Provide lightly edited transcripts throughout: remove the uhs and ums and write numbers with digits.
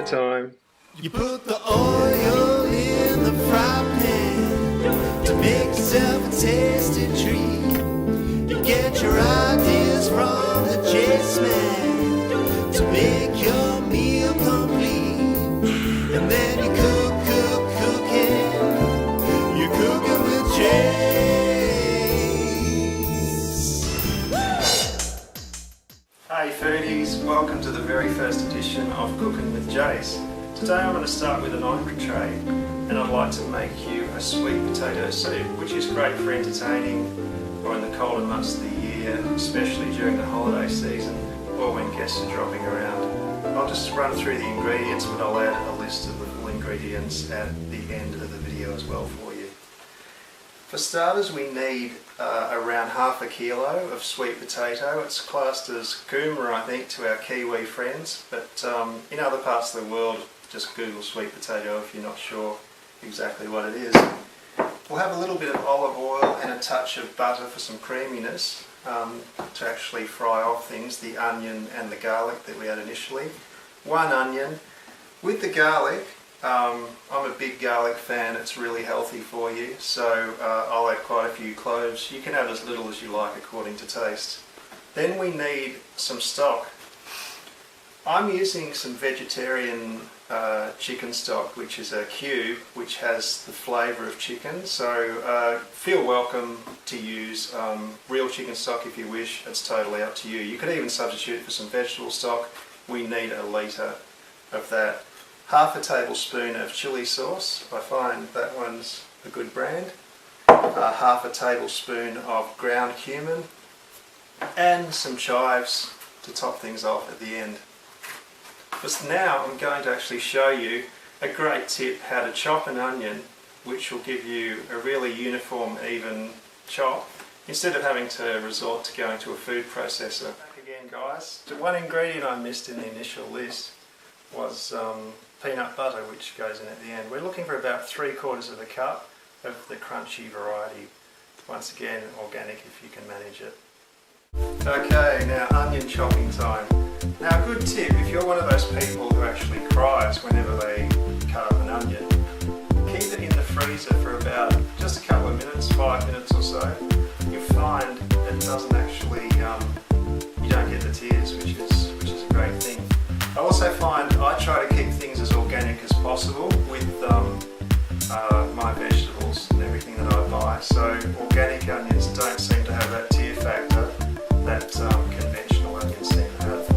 potato time. You put the oil in the fry pan to make yourself a tasty treat. You get your ideas from the Jase man to make your meal complete. And then you cooking. You're cooking with Jase. Hey foodies, welcome to the very first edition of Cookin with Jase. Today I'm going to start with an entree, and I'd like to make you a sweet potato soup, which is great for entertaining or in the colder months of the year, especially during the holiday season or when guests are dropping around. I'll just run through the ingredients, but I'll add a list of the full ingredients at the end of the video as well for you. For starters, we need around half a kilo of sweet potato. It's classed as Cookin, I think, to our Kiwi friends, but in other parts of the world, just Google sweet potato if you're not sure exactly what it is. We'll have a little bit of olive oil and a touch of butter for some creaminess to actually fry off things, the onion and the garlic that we had initially. One onion. With the garlic, I'm a big garlic fan, it's really healthy for you, so I'll add quite a few cloves. You can add as little as you like according to taste. Then we need some stock. I'm using some vegetarian chicken stock, which is a cube, which has the flavour of chicken, so feel welcome to use real chicken stock if you wish. It's totally up to you. You could even substitute for some vegetable stock. We need a litre of that. Half a tablespoon of chili sauce, I find that one's a good brand. Half a tablespoon of ground cumin, and some chives to top things off at the end. But now I'm going to actually show you a great tip how to chop an onion, which will give you a really uniform, even chop, instead of having to resort to going to a food processor. Back again, guys. The one ingredient I missed in the initial list was peanut butter, which goes in at the end. We're looking for about 3/4 of a cup of the crunchy variety. Once again, organic if you can manage it. Okay, now onion chopping time. Now a good tip, if you're one of those people who actually cries whenever they cut up an onion, keep it in the freezer for about just a couple of minutes, 5 minutes or so. You'll find it doesn't actually, you don't get the tears, which is a great thing. I also find I try to keep things as organic as possible with my vegetables and everything that I buy. So organic onions don't seem to have that tear factor that conventional onions seem to have.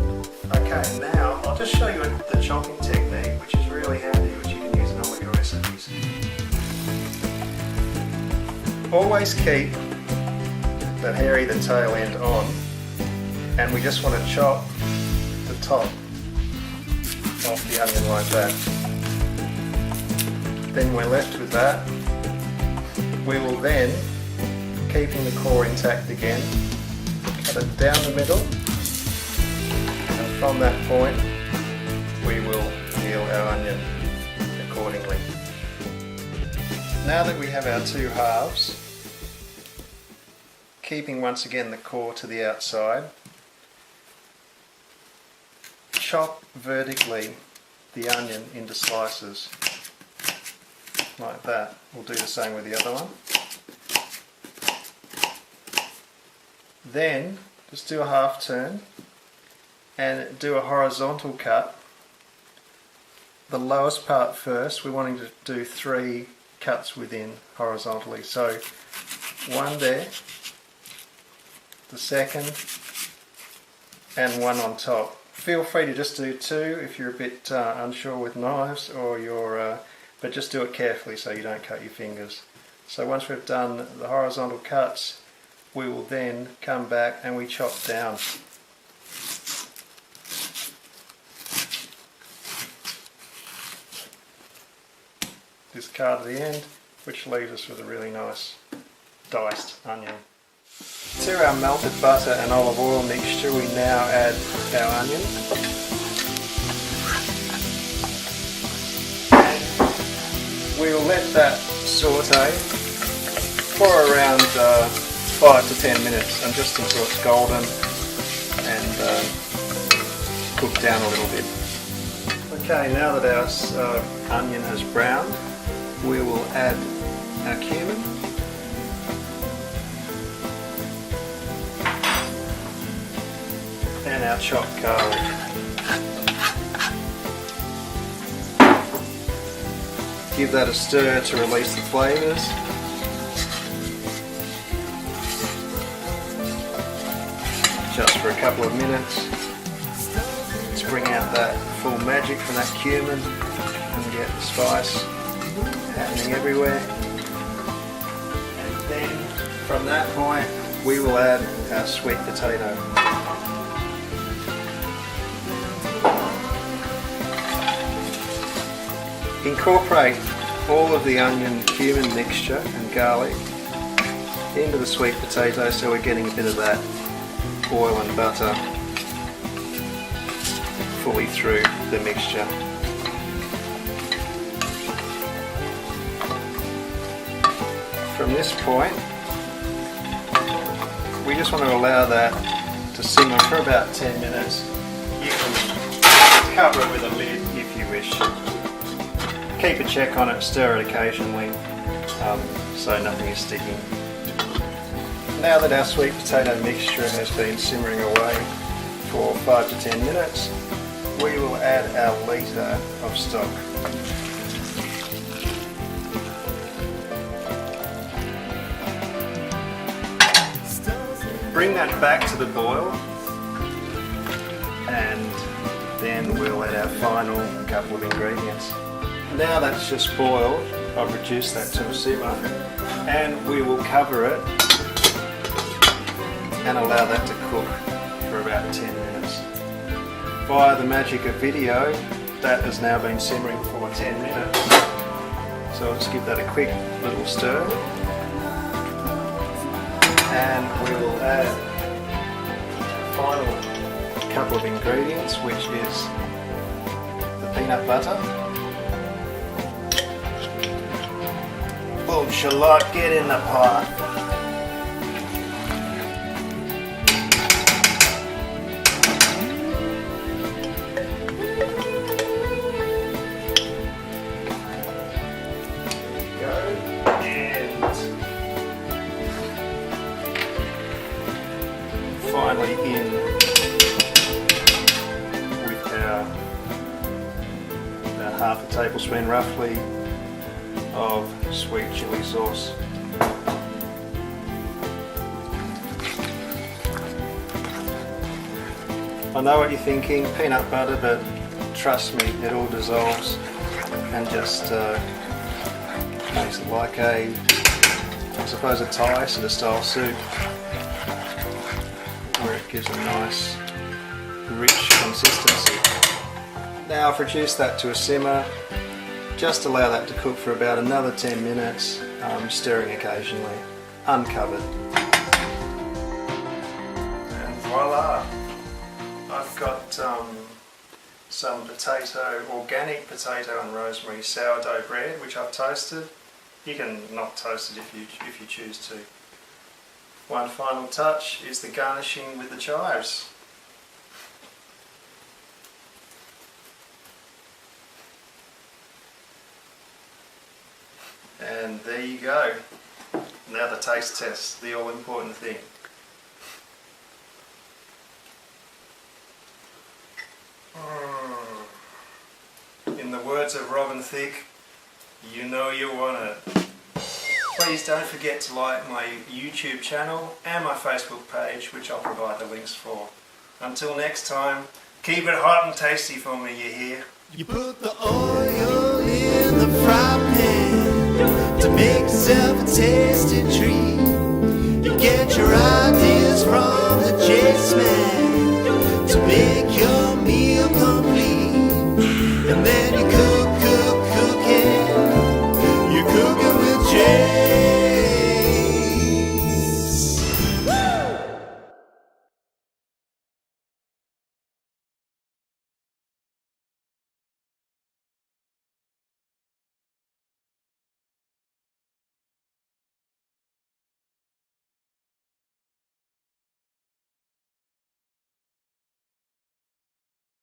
Okay, now I'll just show you the chopping technique, which is really handy, which you can use in all your recipes. Always keep the hairy, the tail end on, and we just want to chop the top off the onion like that. Then we're left with that. We will then, keeping the core intact again, cut it down the middle, and from that point we will peel our onion accordingly. Now that we have our two halves, keeping once again the core to the outside, chop vertically the onion into slices like that. We'll do the same with the other one. Then just do a half turn and do a horizontal cut. The lowest part first. We're wanting to do 3 cuts within horizontally. So one there, the second, and one on top. Feel free to just do 2 if you're a bit unsure with knives, or but just do it carefully so you don't cut your fingers. So once we've done the horizontal cuts, we will then come back and we chop down. Discard at the end, which leaves us with a really nice diced onion. To our melted butter and olive oil mixture, we now add our onion. And we will let that saute for around 5 to 10 minutes, and just until it's golden and cooked down a little bit. Okay, now that our onion has browned, we will add our cumin. And our chopped garlic. Give that a stir to release the flavours. Just for a couple of minutes to bring out that full magic from that cumin and get the spice happening everywhere. And then from that point we will add our sweet potato. Incorporate all of the onion cumin mixture and garlic into the sweet potato so we're getting a bit of that oil and butter fully through the mixture. From this point, we just want to allow that to simmer for about 10 minutes. You can cover it with a lid if you wish. Keep a check on it, stir it occasionally so nothing is sticking. Now that our sweet potato mixture has been simmering away for 5 to 10 minutes, we will add our litre of stock. Bring that back to the boil and then we'll add our final couple of ingredients. Now that's just boiled, I've reduced that to a simmer and we will cover it and allow that to cook for about 10 minutes. Via the magic of video, that has now been simmering for 10 minutes. So I'll just give that a quick little stir. And we will add the final couple of ingredients, which is the peanut butter. Boom, shallot, get in the pot. Finally in with our about half a tablespoon roughly of sweet chili sauce. I know what you're thinking, peanut butter, but trust me, it all dissolves and just makes it like a, I suppose, a Thai sort of style soup, where it gives a nice rich consistency. Now I've reduced that to a simmer. Just allow that to cook for about another 10 minutes, stirring occasionally, uncovered. And voila! I've got some organic potato and rosemary sourdough bread, which I've toasted. You can not toast it if you choose to. One final touch is the garnishing with the chives. And there you go. Now the taste test, the all important thing. In the words of Robin Thicke, you know you want it. Please don't forget to like my YouTube channel and my Facebook page, which I'll provide the links for. Until next time, keep it hot and tasty for me, you hear? You put the oil in the fry pan to make yourself a tasty treat. You get your ideas from the Jase man to make your